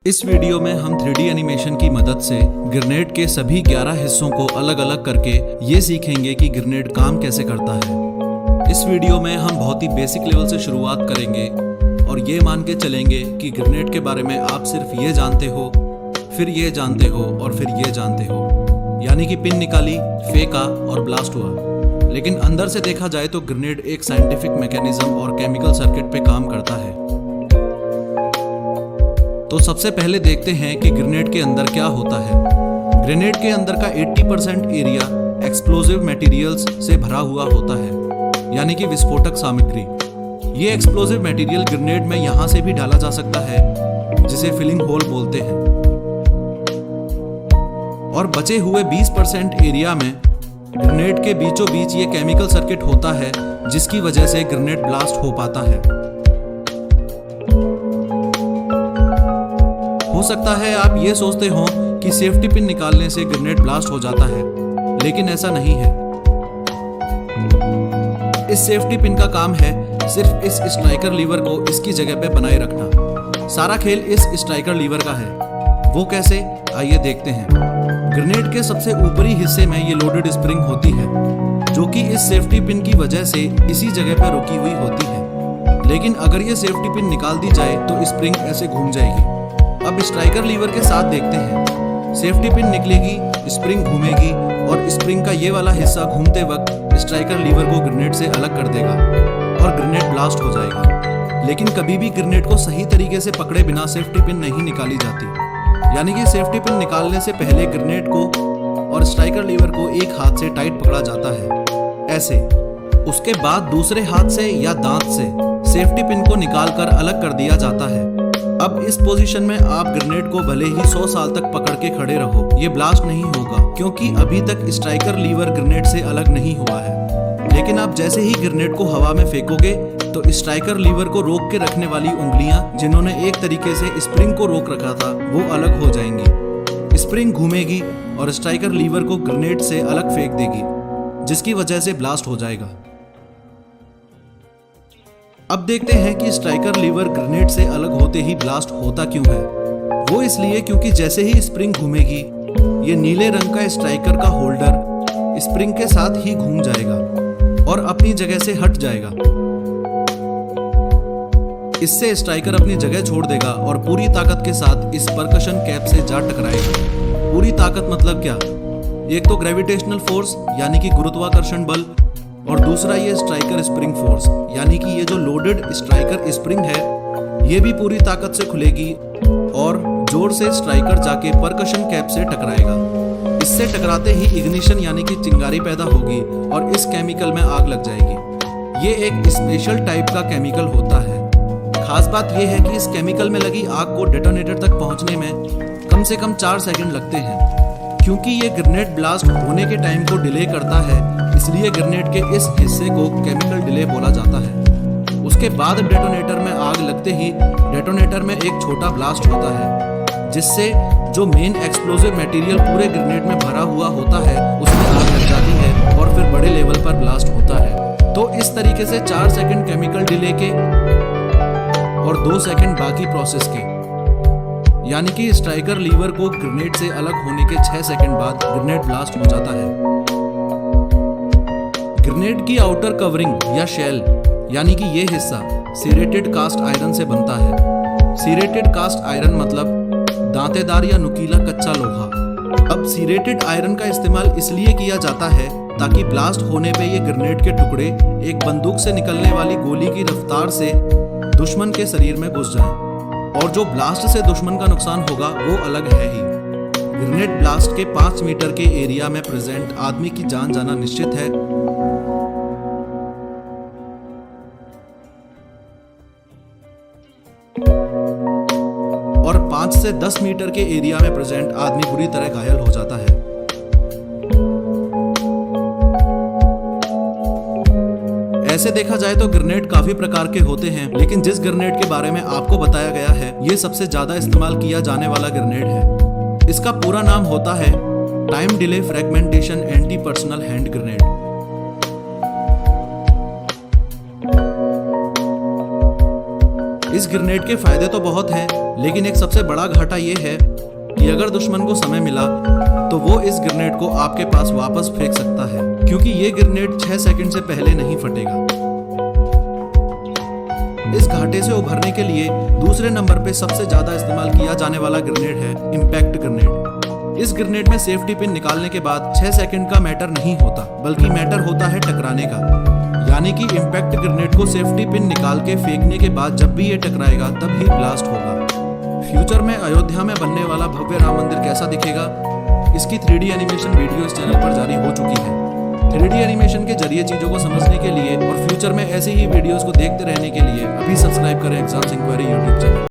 इस वीडियो में हम 3D एनिमेशन की मदद से ग्रेनेड के सभी 11 हिस्सों को अलग अलग करके ये सीखेंगे कि ग्रेनेड काम कैसे करता है। इस वीडियो में हम बहुत ही बेसिक लेवल से शुरुआत करेंगे और ये मान के चलेंगे कि ग्रेनेड के बारे में आप सिर्फ ये जानते हो, फिर ये जानते हो और फिर ये जानते हो, यानी कि पिन निकाली, फेंका और ब्लास्ट हुआ। लेकिन अंदर से देखा जाए तो ग्रेनेड एक साइंटिफिक मैकेनिज्म और केमिकल सर्किट पे काम करता है। तो सबसे पहले देखते हैं कि ग्रेनेड के अंदर क्या होता है। ग्रेनेड के अंदर का 80% एरिया एक्सप्लोजिव मटेरियल्स से भरा हुआ होता है, यानी कि विस्फोटक सामग्री। ये एक्सप्लोजिव मटेरियल ग्रेनेड में यहां से भी डाला जा सकता है, जिसे फिलिंग होल बोलते हैं। और बचे हुए 20% एरिया में ग्रेनेड के बीचों बीच ये केमिकल सर्किट होता है, जिसकी वजह से ग्रेनेड ब्लास्ट हो पाता है। हो सकता है आप ये सोचते हो कि सेफ्टी पिन निकालने से ग्रेनेड ब्लास्ट हो जाता है, लेकिन ऐसा नहीं है। इस सेफ्टी पिन का काम है सिर्फ इस स्ट्राइकर लीवर को इसकी जगह पे बनाए रखना। सारा खेल इस स्ट्राइकर लीवर का है। वो कैसे, आइए देखते हैं। ग्रेनेड के सबसे ऊपरी हिस्से में ये लोडेड स्प्रिंग होती है, जो कि इस सेफ्टी पिन की वजह से इसी जगह पर रुकी हुई होती है। लेकिन अगर ये सेफ्टी पिन निकाल दी जाए तो स्प्रिंग ऐसे घूम जाएगी। अब स्ट्राइकर लीवर के साथ देखते हैं। सेफ्टी पिन निकलेगी, स्प्रिंग घूमेगी और स्प्रिंग का ये वाला हिस्सा घूमते वक्त स्ट्राइकर लीवर को ग्रेनेड से अलग कर देगा और ग्रेनेड ब्लास्ट हो जाएगा। लेकिन कभी भी ग्रेनेड को सही तरीके से पकड़े बिना सेफ्टी पिन नहीं निकाली जाती, यानी कि सेफ्टी पिन निकालने से पहले ग्रेनेड को और स्ट्राइकर लीवर को एक हाथ से टाइट पकड़ा जाता है, ऐसे। उसके बाद दूसरे हाथ से या दांत से सेफ्टी पिन को निकालकर अलग कर दिया जाता है। अब इस पोजीशन में आप ग्रेनेड को भले ही 100 साल तक पकड़ के खड़े रहो, ये ब्लास्ट नहीं होगा, क्योंकि अभी तक स्ट्राइकर लीवर ग्रेनेड से अलग नहीं हुआ है। लेकिन आप जैसे ही ग्रेनेड को हवा में फेंकोगे तो स्ट्राइकर लीवर को रोक के रखने वाली उंगलियां, जिन्होंने एक तरीके से स्प्रिंग को रोक रखा था, वो अलग हो जाएंगी। स्प्रिंग घूमेगी और स्ट्राइकर लीवर को ग्रेनेड से अलग फेंक देगी, जिसकी वजह से ब्लास्ट हो जाएगा। अब देखते हैं कि स्ट्राइकर लीवर ग्रेनेड से अलग होते ही ब्लास्ट होता क्यों है। वो इसलिए क्योंकि जैसे ही स्प्रिंग घूमेगी, ये नीले रंग का स्ट्राइकर का होल्डर स्प्रिंग के साथ ही घूम जाएगा और अपनी जगह से हट जाएगा। इससे स्ट्राइकर अपनी जगह छोड़ देगा और पूरी ताकत के साथ इस परकशन कैप से जा टकराएगा। पूरी ताकत मतलब क्या? एक तो ग्रेविटेशनल फोर्स यानी कि गुरुत्वाकर्षण बल, और दूसरा ये स्ट्राइकर स्प्रिंग फोर्स, यानी कि ये जो लोडेड स्ट्राइकर स्प्रिंग है, ये भी पूरी ताकत से खुलेगी और जोर से स्ट्राइकर जाके परकशन कैप से टकराएगा। इससे टकराते ही इग्निशन यानी कि चिंगारी पैदा होगी और इस केमिकल में आग लग जाएगी। ये एक स्पेशल टाइप का केमिकल होता है। खास बात यह है कि इस केमिकल में लगी आग को डेटोनेटर तक पहुंचने में कम से कम 4 सेकंड लगते हैं। क्योंकि ये ग्रेनेड ब्लास्ट होने के टाइम को डिले करता है, इसलिए ग्रेनेड के इस हिस्से को केमिकल डिले बोला जाता है। उसके बाद डेटोनेटर में आग लगते ही डेटोनेटर में एक छोटा ब्लास्ट होता है, जिससे जो मेन एक्सप्लोजिव मटेरियल पूरे ग्रेनेड में भरा हुआ होता है, उसमें आग लग जाती है और फिर बड़े लेवल पर ब्लास्ट होता है। तो इस तरीके से 4 सेकंड केमिकल डिले के और 2 सेकंड बाकी प्रोसेस के, यानी कि स्ट्राइकर लीवर को ग्रेनेड से अलग होने के 6 सेकंड बाद ग्रेनेड ब्लास्ट हो जाता है। ग्रेनेड की आउटर कवरिंग या शेल, यानी कि ये हिस्सा सीरेटेड कास्ट आयरन से बनता है। सीरेटेड कास्ट आयरन मतलब दांतेदार या नुकीला कच्चा लोहा। अब सीरेटेड आयरन का इस्तेमाल इसलिए किया जाता है ताकि ब्लास्ट होने पे ये ग्रेनेड के टुकड़े एक बंदूक से निकलने वाली गोली की रफ्तार से दुश्मन के शरीर में घुस जाएं, और जो ब्लास्ट से दुश्मन का नुकसान होगा वो अलग है ही। ग्रेनेड ब्लास्ट के 5 मीटर के एरिया में प्रेजेंट आदमी की जान जाना निश्चित है। और 5 से 10 मीटर के एरिया में प्रेजेंट आदमी बुरी तरह घायल हो जाता है। ऐसे देखा जाए तो ग्रेनेड काफी प्रकार के होते हैं, लेकिन जिस ग्रेनेड के बारे में आपको बताया गया है, ये सबसे ज्यादा इस्तेमाल किया जाने वाला ग्रेनेड है। इसका पूरा नाम होता है time delay fragmentation anti personal hand grenade. इस ग्रेनेड के फायदे तो बहुत हैं, लेकिन एक सबसे बड़ा घाटा ये है कि अगर दुश्मन को समय मिला तो वो इस ग्रेनेड को आपके पास वापस फेंक सकता है, क्योंकि ये ग्रेनेड 6 सेकंड से पहले नहीं फटेगा। इस घाटे से उभरने के लिए दूसरे नंबर पे सबसे ज्यादा इस्तेमाल किया जाने वाला ग्रेनेड है इम्पैक्ट ग्रेनेड। इस ग्रेनेड में सेफ्टी पिन निकालने के बाद 6 सेकंड का मैटर नहीं होता, बल्कि मैटर होता है टकराने का। यानी कि इम्पैक्ट ग्रेनेड को सेफ्टी पिन निकाल के फेंकने के बाद जब भी ये टकराएगा तब ही ब्लास्ट होगा। फ्यूचर में अयोध्या में बनने वाला भव्य राम मंदिर कैसा दिखेगा, इसकी 3D एनिमेशन वीडियो इस चैनल पर जारी हो चुकी है। 3D एनिमेशन के जरिए चीजों को समझने के लिए और फ्यूचर में ऐसी ही वीडियोस को देखते रहने के लिए अभी सब्सक्राइब करें एग्जाम्स इंक्वायरी यूट्यूब चैनल।